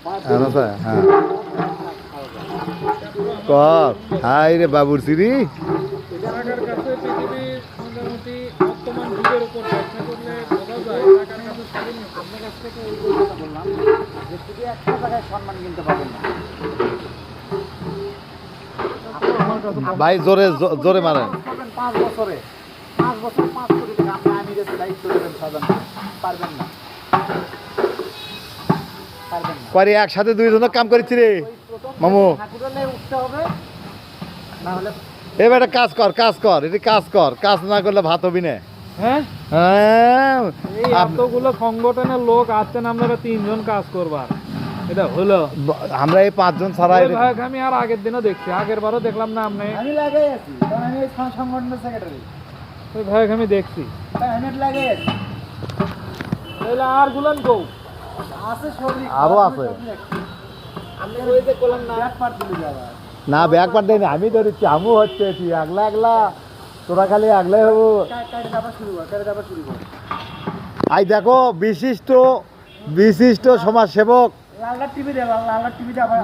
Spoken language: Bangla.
হ্যাঁ কর হাই রে বাবুর সিরি টাকার কাছে পৃথিবীর মোটামুটি বর্তমান যুগের উপর ব্যবসা করলে বোঝা যায় টাকার কাছে স্বাধীন আপনার কাছ থেকে ওই কথা বললাম যে শুধু একটা জায়গায় সম্মান কিনতে পারবেন না। ভাই জোরে জোরে মারেন 5 বছরে 5 বছর 5 কোটি টাকা আপনি আমিরের দায়িত্ব নেবেন সাজান পারবেন না পারবেন না। করি একসাথে দুইজন কাম করেছি রে মামু ঠাকুরালে উঠতে হবে না হলে এবার একটা কাজ কর এটি কাজ না করলে ভাত হবি না হ্যাঁ হ্যাঁ এই এতগুলো সংগঠনের লোক আছেন আপনারা 3 জন কাজ করবার এটা হলো আমরা এই 5 জন ছাড়া ওই ভাই আমি আর আগের দিনও দেখছি আগের বারও দেখলাম না আপনি আমি লাগাই আছি কারণ আমি এই সংগঠনের সেক্রেটারি ওই ভাই আমি দেখছি আমি লাগাই আছি তাহলে আর গুলান কো আছে সবই আরো আছে আপনি ওই যে বললাম না এক পার দিলে যাবা না ব্যাগ পার দেয়নি আমি ধরেছি আমু হচ্ছে তুই আগলা তোরা খালি আগলাই হবো কাটে যাবা শুরু কর আই দেখো বিশিষ্ট সমাজসেবক লালটা টিভি দে লালটা টিভিতে আবার